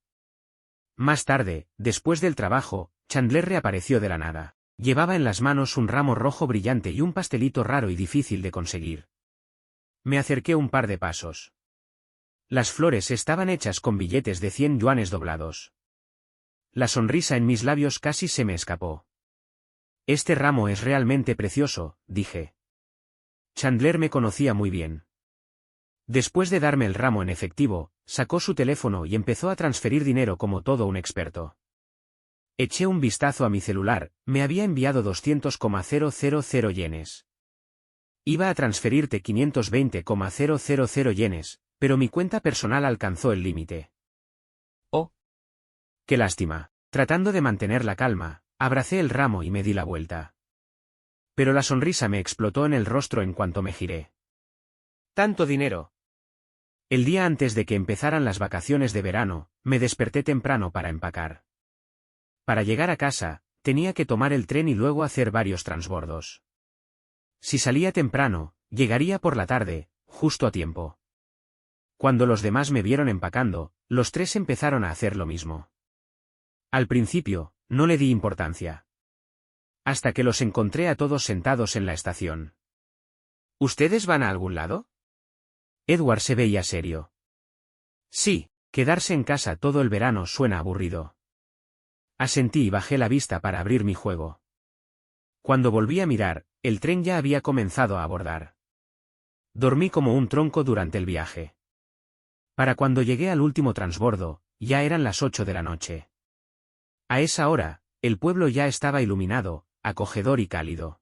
Más tarde, después del trabajo, Chandler reapareció de la nada. Llevaba en las manos un ramo rojo brillante y un pastelito raro y difícil de conseguir. Me acerqué un par de pasos. Las flores estaban hechas con billetes de 100 yuanes doblados. La sonrisa en mis labios casi se me escapó. Este ramo es realmente precioso, dije. Chandler me conocía muy bien. Después de darme el ramo en efectivo, sacó su teléfono y empezó a transferir dinero como todo un experto. Eché un vistazo a mi celular, me había enviado 200,000 yenes. Iba a transferirte 520,000 yenes, pero mi cuenta personal alcanzó el límite. Oh. Qué lástima. Tratando de mantener la calma, abracé el ramo y me di la vuelta. Pero la sonrisa me explotó en el rostro en cuanto me giré. ¿Tanto dinero? El día antes de que empezaran las vacaciones de verano, me desperté temprano para empacar. Para llegar a casa, tenía que tomar el tren y luego hacer varios transbordos. Si salía temprano, llegaría por la tarde, justo a tiempo. Cuando los demás me vieron empacando, los tres empezaron a hacer lo mismo. Al principio, no le di importancia. Hasta que los encontré a todos sentados en la estación. ¿Ustedes van a algún lado? Edward se veía serio. Sí. Quedarse en casa todo el verano suena aburrido. Asentí y bajé la vista para abrir mi juego. Cuando volví a mirar, el tren ya había comenzado a abordar. Dormí como un tronco durante el viaje. Para cuando llegué al último transbordo, ya eran las 8 de la noche. A esa hora, el pueblo ya estaba iluminado, acogedor y cálido.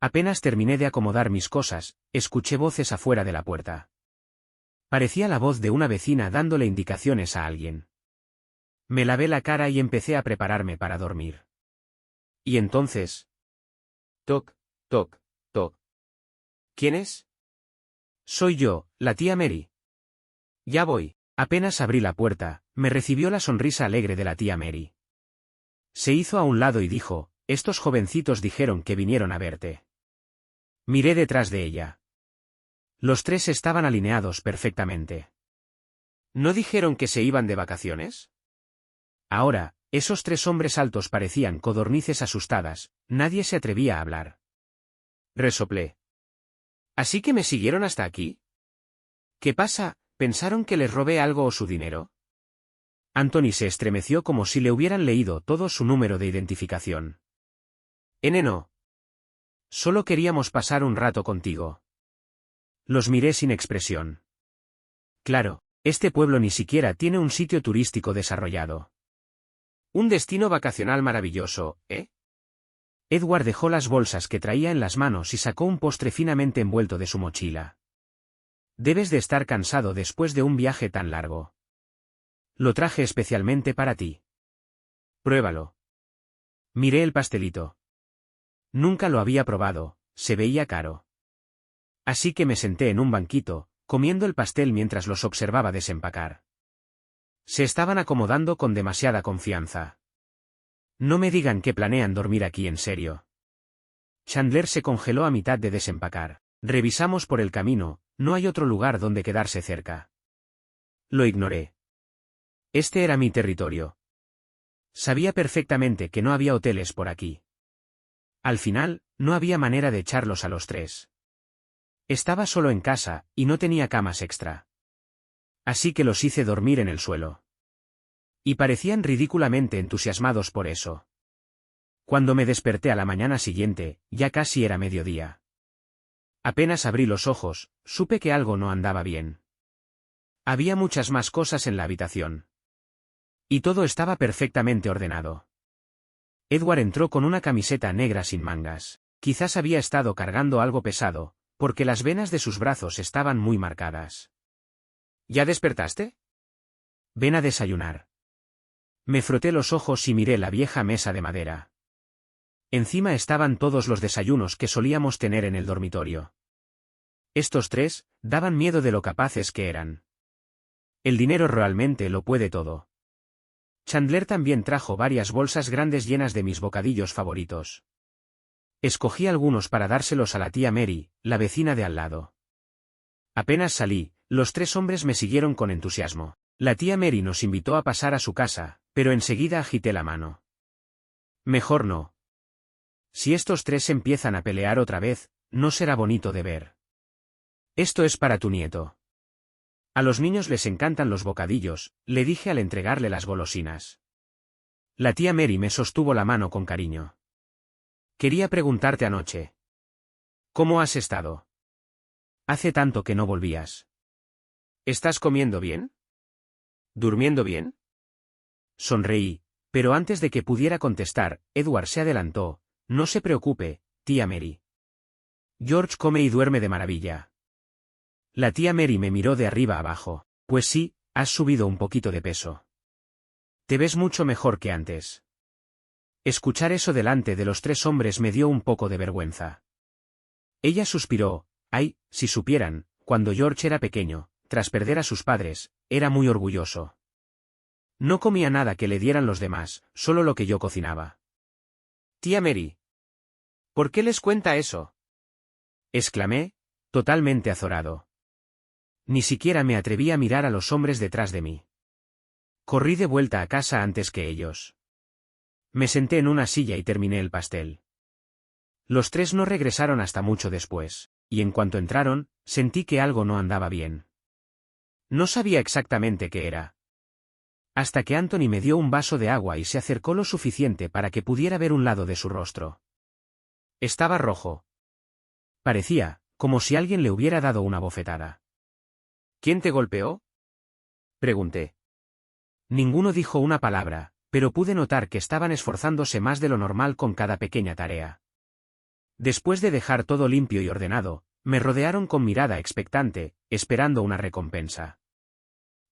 Apenas terminé de acomodar mis cosas, escuché voces afuera de la puerta. Parecía la voz de una vecina dándole indicaciones a alguien. Me lavé la cara y empecé a prepararme para dormir. Y entonces... Toc, toc, toc. ¿Quién es? Soy yo, la tía Mary. Ya voy. Apenas abrí la puerta, me recibió la sonrisa alegre de la tía Mary. Se hizo a un lado y dijo, estos jovencitos dijeron que vinieron a verte. Miré detrás de ella. Los tres estaban alineados perfectamente. ¿No dijeron que se iban de vacaciones? Ahora, esos tres hombres altos parecían codornices asustadas, nadie se atrevía a hablar. Resoplé. ¿Así que me siguieron hasta aquí? ¿Qué pasa? ¿Pensaron que les robé algo o su dinero? Anthony se estremeció como si le hubieran leído todo su número de identificación. No. Solo queríamos pasar un rato contigo. Los miré sin expresión. Claro, este pueblo ni siquiera tiene un sitio turístico desarrollado. Un destino vacacional maravilloso, ¿eh? Edward dejó las bolsas que traía en las manos y sacó un postre finamente envuelto de su mochila. Debes de estar cansado después de un viaje tan largo. Lo traje especialmente para ti. Pruébalo. Miré el pastelito. Nunca lo había probado, se veía caro. Así que me senté en un banquito, comiendo el pastel mientras los observaba desempacar. Se estaban acomodando con demasiada confianza. No me digan que planean dormir aquí en serio. Chandler se congeló a mitad de desempacar. Revisamos por el camino, no hay otro lugar donde quedarse cerca. Lo ignoré. Este era mi territorio. Sabía perfectamente que no había hoteles por aquí. Al final, no había manera de echarlos a los tres. Estaba solo en casa, y no tenía camas extra. Así que los hice dormir en el suelo. Y parecían ridículamente entusiasmados por eso. Cuando me desperté a la mañana siguiente, ya casi era mediodía. Apenas abrí los ojos, supe que algo no andaba bien. Había muchas más cosas en la habitación. Y todo estaba perfectamente ordenado. Edward entró con una camiseta negra sin mangas. Quizás había estado cargando algo pesado, porque las venas de sus brazos estaban muy marcadas. ¿Ya despertaste? Ven a desayunar. Me froté los ojos y miré la vieja mesa de madera. Encima estaban todos los desayunos que solíamos tener en el dormitorio. Estos tres daban miedo de lo capaces que eran. El dinero realmente lo puede todo. Chandler también trajo varias bolsas grandes llenas de mis bocadillos favoritos. Escogí algunos para dárselos a la tía Mary, la vecina de al lado. Apenas salí, los tres hombres me siguieron con entusiasmo. La tía Mary nos invitó a pasar a su casa, pero enseguida agité la mano. Mejor no. Si estos tres empiezan a pelear otra vez, no será bonito de ver. Esto es para tu nieto. A los niños les encantan los bocadillos, le dije al entregarle las golosinas. La tía Mary me sostuvo la mano con cariño. Quería preguntarte anoche. ¿Cómo has estado? Hace tanto que no volvías. ¿Estás comiendo bien? ¿Durmiendo bien? Sonreí, pero antes de que pudiera contestar, Edward se adelantó. No se preocupe, tía Mary. George come y duerme de maravilla. La tía Mary me miró de arriba abajo. Pues sí, has subido un poquito de peso. Te ves mucho mejor que antes. Escuchar eso delante de los tres hombres me dio un poco de vergüenza. Ella suspiró. Ay, si supieran, cuando George era pequeño, tras perder a sus padres, era muy orgulloso. No comía nada que le dieran los demás, solo lo que yo cocinaba. Tía Mary. ¿Por qué les cuenta eso? Exclamé, totalmente azorado. Ni siquiera me atreví a mirar a los hombres detrás de mí. Corrí de vuelta a casa antes que ellos. Me senté en una silla y terminé el pastel. Los tres no regresaron hasta mucho después, y en cuanto entraron, sentí que algo no andaba bien. No sabía exactamente qué era. Hasta que Anthony me dio un vaso de agua y se acercó lo suficiente para que pudiera ver un lado de su rostro. Estaba rojo. Parecía, como si alguien le hubiera dado una bofetada. ¿Quién te golpeó? Pregunté. Ninguno dijo una palabra, pero pude notar que estaban esforzándose más de lo normal con cada pequeña tarea. Después de dejar todo limpio y ordenado, me rodearon con mirada expectante, esperando una recompensa.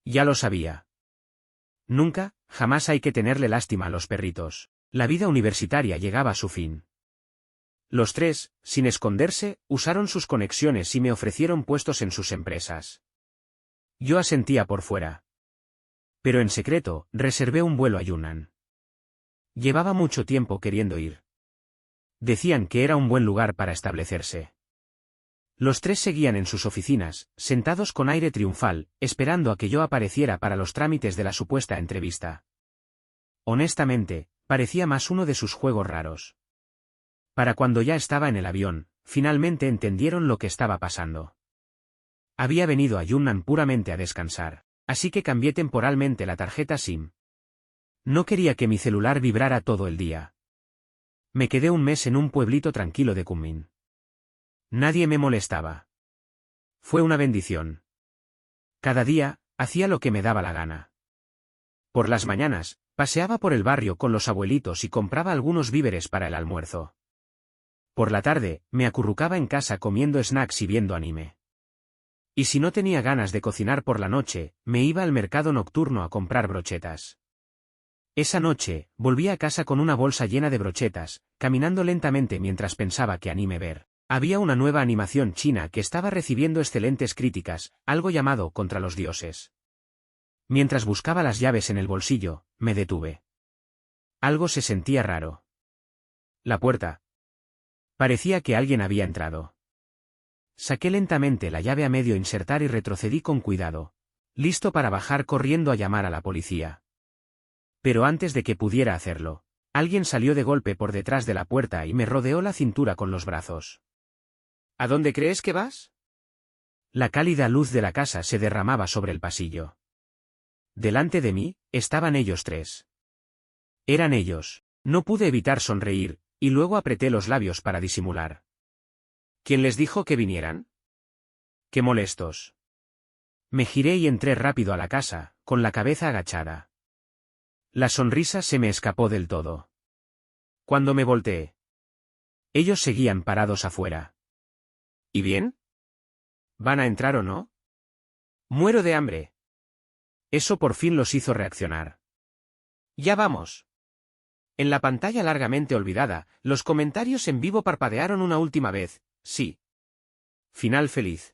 Ya lo sabía. Nunca, jamás hay que tenerle lástima a los perritos. La vida universitaria llegaba a su fin. Los tres, sin esconderse, usaron sus conexiones y me ofrecieron puestos en sus empresas. Yo asentía por fuera. Pero en secreto, reservé un vuelo a Yunnan. Llevaba mucho tiempo queriendo ir. Decían que era un buen lugar para establecerse. Los tres seguían en sus oficinas, sentados con aire triunfal, esperando a que yo apareciera para los trámites de la supuesta entrevista. Honestamente, parecía más uno de sus juegos raros. Para cuando ya estaba en el avión, finalmente entendieron lo que estaba pasando. Había venido a Yunnan puramente a descansar, así que cambié temporalmente la tarjeta SIM. No quería que mi celular vibrara todo el día. Me quedé un mes en un pueblito tranquilo de Kunming. Nadie me molestaba. Fue una bendición. Cada día, hacía lo que me daba la gana. Por las mañanas, paseaba por el barrio con los abuelitos y compraba algunos víveres para el almuerzo. Por la tarde, me acurrucaba en casa comiendo snacks y viendo anime. Y si no tenía ganas de cocinar por la noche, me iba al mercado nocturno a comprar brochetas. Esa noche, volví a casa con una bolsa llena de brochetas, caminando lentamente mientras pensaba qué anime ver. Había una nueva animación china que estaba recibiendo excelentes críticas, algo llamado Contra los dioses. Mientras buscaba las llaves en el bolsillo, me detuve. Algo se sentía raro. La puerta. Parecía que alguien había entrado. Saqué lentamente la llave a medio insertar y retrocedí con cuidado, listo para bajar corriendo a llamar a la policía. Pero antes de que pudiera hacerlo, alguien salió de golpe por detrás de la puerta y me rodeó la cintura con los brazos. ¿A dónde crees que vas? La cálida luz de la casa se derramaba sobre el pasillo. Delante de mí, estaban ellos tres. Eran ellos. No pude evitar sonreír, y luego apreté los labios para disimular. ¿Quién les dijo que vinieran? ¡Qué molestos! Me giré y entré rápido a la casa, con la cabeza agachada. La sonrisa se me escapó del todo. Cuando me volteé, ellos seguían parados afuera. ¿Y bien? ¿Van a entrar o no? Muero de hambre. Eso por fin los hizo reaccionar. Ya vamos. En la pantalla largamente olvidada, los comentarios en vivo parpadearon una última vez. Sí. Final feliz.